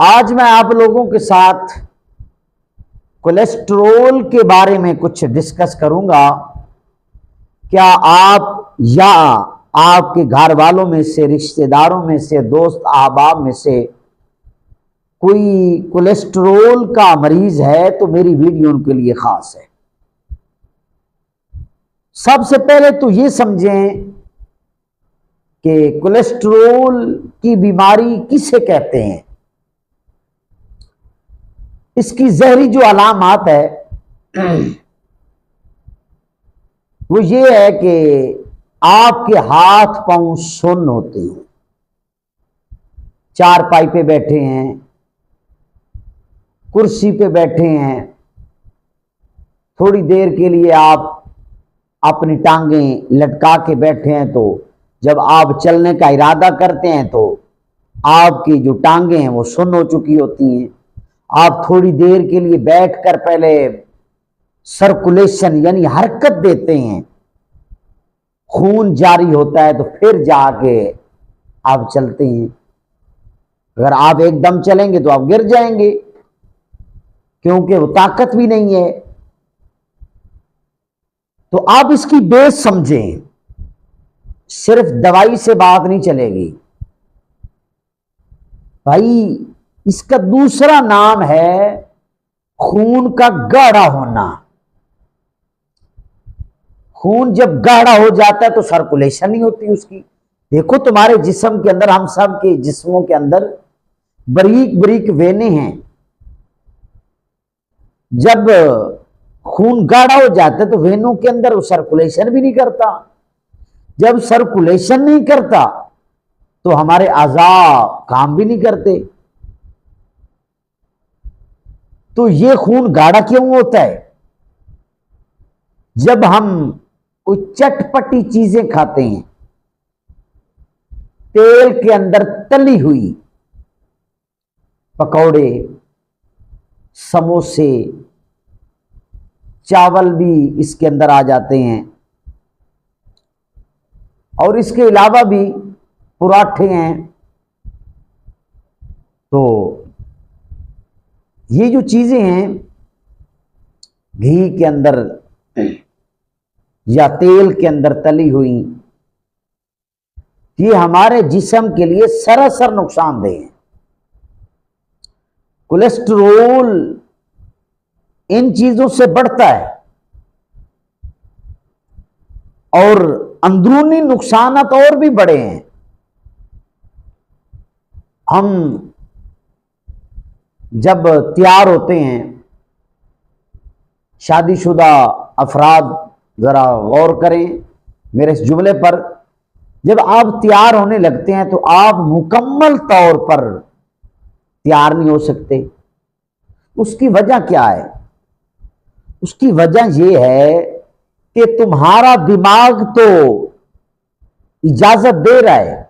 आज मैं आप लोगों के साथ कोलेस्ट्रोल के बारे में कुछ डिस्कस करूंगा। क्या आप या आपके घर वालों में से, रिश्तेदारों में से, दोस्त अहबाब में से कोई कोलेस्ट्रोल का मरीज है तो मेरी वीडियो उनके लिए खास है। सबसे पहले तो ये समझें कि कोलेस्ट्रोल की बीमारी किसे कहते हैं। इसकी जहरी जो अलामत है वो ये है कि आपके हाथ पांव सुन्न होते हैं, चारपाई पे बैठे हैं, कुर्सी पे बैठे हैं, थोड़ी देर के लिए आप अपनी टांगें लटका के बैठे हैं तो जब आप चलने का इरादा करते हैं तो आपकी जो टांगें हैं वो सुन्न हो चुकी होती हैं। आप थोड़ी देर के लिए बैठकर पहले सर्कुलेशन यानी हरकत देते हैं, खून जारी होता है तो फिर जाके आप चलते हैं। अगर आप एकदम चलेंगे तो आप गिर जाएंगे क्योंकि वो ताकत भी नहीं है। तो आप इसकी बेस समझें, सिर्फ दवाई से बात नहीं चलेगी भाई। इसका दूसरा नाम है खून का गाढ़ा होना। खून जब गाढ़ा हो जाता है तो सर्कुलेशन नहीं होती उसकी। देखो तुम्हारे जिस्म के अंदर, हम सब के जिस्मों के अंदर बारीक बारीक वेनें हैं। जब खून गाढ़ा हो जाता है तो वेनों के अंदर वो सर्कुलेशन भी नहीं करता। जब सर्कुलेशन नहीं करता तो हमारे अज़ा काम भी नहीं करते। तो ये खून गाढ़ा क्यों होता है? जब हम कोई चटपटी चीजें खाते हैं, तेल के अंदर तली हुई पकौड़े, समोसे, चावल भी इसके अंदर आ जाते हैं और इसके अलावा भी पराठे हैं। तो ये जो चीजें हैं घी के अंदर या तेल के अंदर तली हुई, ये हमारे जिस्म के लिए सरासर नुकसानदेह है। कोलेस्ट्रोल इन चीजों से बढ़ता है और अंदरूनी नुकसानात और भी बड़े हैं। हम जब तैयार होते हैं, शादीशुदा अफराद जरा गौर करें मेरे इस जुमले पर, जब आप तैयार होने लगते हैं तो आप मुकम्मल तौर पर तैयार नहीं हो सकते। उसकी वजह क्या है? उसकी वजह यह है कि तुम्हारा दिमाग तो इजाजत दे रहा है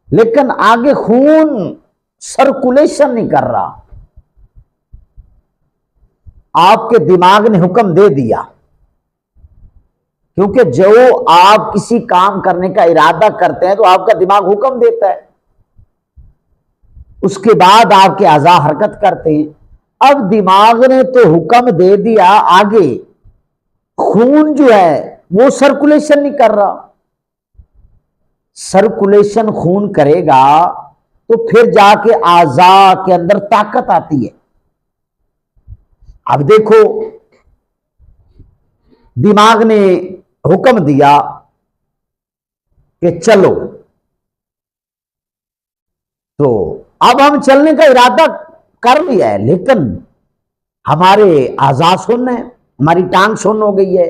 लेकिन आगे खून सर्कुलेशन नहीं कर रहा। आपके दिमाग ने हुक्म दे दिया, क्योंकि जो आप किसी काम करने का इरादा करते हैं तो आपका दिमाग हुक्म देता है, उसके बाद आपके अज़ा हरकत करते हैं। अब दिमाग ने तो हुक्म दे दिया, आगे खून जो है वो सर्कुलेशन नहीं कर रहा। सर्कुलेशन खून करेगा तो फिर जाके अज़ा के अंदर ताकत आती है। अब देखो, दिमाग ने हुक्म दिया कि चलो, तो अब हम चलने का इरादा कर लिया है लेकिन हमारे अज़ा सुन्न है, हमारी टांग सुन्न हो गई है।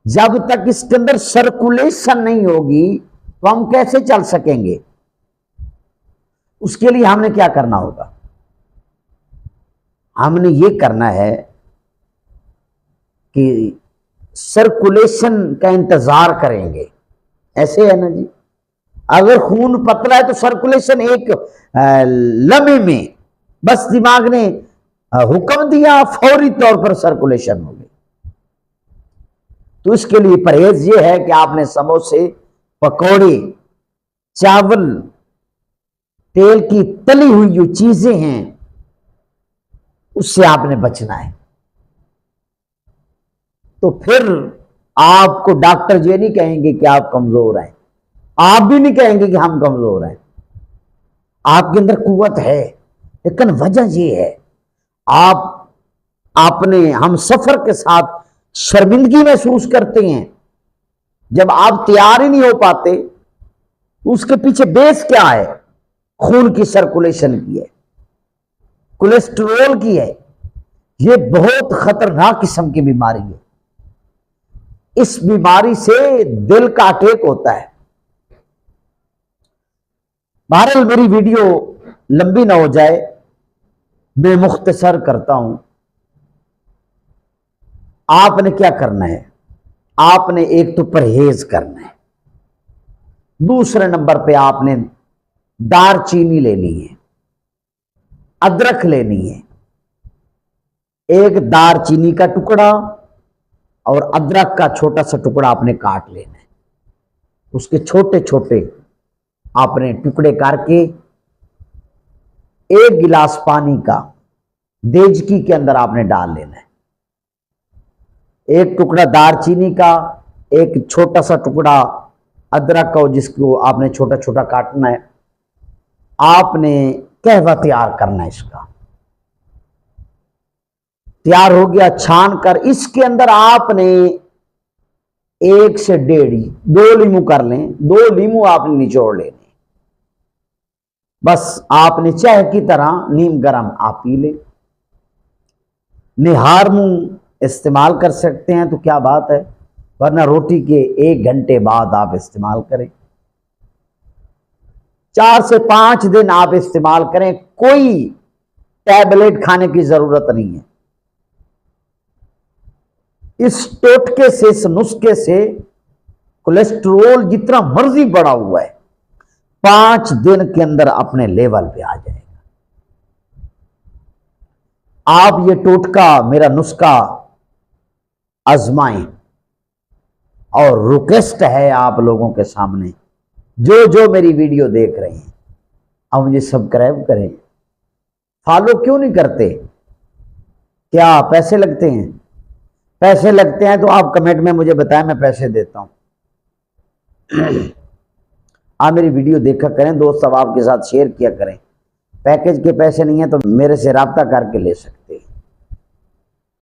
जब तक इसके अंदर सर्कुलेशन नहीं होगी तो हम कैसे चल सकेंगे? उसके लिए हमने क्या करना होगा? हमने ये करना है कि सर्कुलेशन का इंतजार करेंगे। ऐसे है ना जी, अगर खून पतला है तो सर्कुलेशन एक लम्हे में, बस दिमाग ने हुक्म दिया, फौरी तौर पर सर्कुलेशन हो गई। तो इसके लिए परहेज ये है कि आपने समोसे, पकौड़े, चावल तेल की तली हुई जो चीजें हैं उससे आपने बचना है। तो फिर आपको डॉक्टर ये नहीं कहेंगे कि आप कमजोर हैं, आप भी नहीं कहेंगे कि हम कमजोर हैं। आपके अंदर कुव्वत है, लेकिन वजह यह है आपने हम सफर के साथ शर्मिंदगी महसूस करते हैं। जब आप तैयार ही नहीं हो पाते, उसके पीछे बेस क्या है? खून की सर्कुलेशन की है, कोलेस्ट्रॉल की है। यह बहुत खतरनाक किस्म की बीमारी है। इस बीमारी से दिल का अटैक होता है। बहरहाल मेरी वीडियो लंबी ना हो जाए, मैं मुख्तसर करता हूं। आपने क्या करना है? आपने एक तो परहेज करना है, दूसरे नंबर पे आपने दारचीनी लेनी है, अदरक लेनी है। एक दारचीनी का टुकड़ा और अदरक का छोटा सा टुकड़ा आपने काट लेना है। उसके छोटे छोटे आपने टुकड़े करके एक गिलास पानी का देजकी के अंदर आपने डाल लेना है। एक टुकड़ा दारचीनी का, एक छोटा सा टुकड़ा अदरक का, जिसको आपने छोटा छोटा काटना है। आपने कहवा तैयार करना है। इसका तैयार हो गया, छान कर इसके अंदर आपने 1 से 1.5 2 लीमू कर लें, 2 लीमू आपने निचोड़ लेने। बस आपने चाय की तरह नीम गरम आप पी लें। निहार मुंह इस्तेमाल कर सकते हैं तो क्या बात है, वरना रोटी के 1 घंटे बाद आप इस्तेमाल करें। 4 से 5 दिन आप इस्तेमाल करें, कोई टैबलेट खाने की जरूरत नहीं है। इस टोटके से, इस नुस्खे से कोलेस्ट्रॉल जितना मर्जी बढ़ा हुआ है 5 दिन के अंदर अपने लेवल पे आ जाएगा। आप ये टोटका, मेरा नुस्खा आजमाएं। और रिक्वेस्ट है आप लोगों के सामने, जो जो मेरी वीडियो देख रहे हैं, आप मुझे सब्सक्राइब करें। फॉलो क्यों नहीं करते? क्या पैसे लगते हैं? पैसे लगते हैं तो आप कमेंट में मुझे बताएं, मैं पैसे देता हूं। आप मेरी वीडियो देखा करें, दोस्त अब आपके साथ शेयर किया करें। पैकेज के पैसे नहीं है तो मेरे से राब्ता करके ले सकते हैं।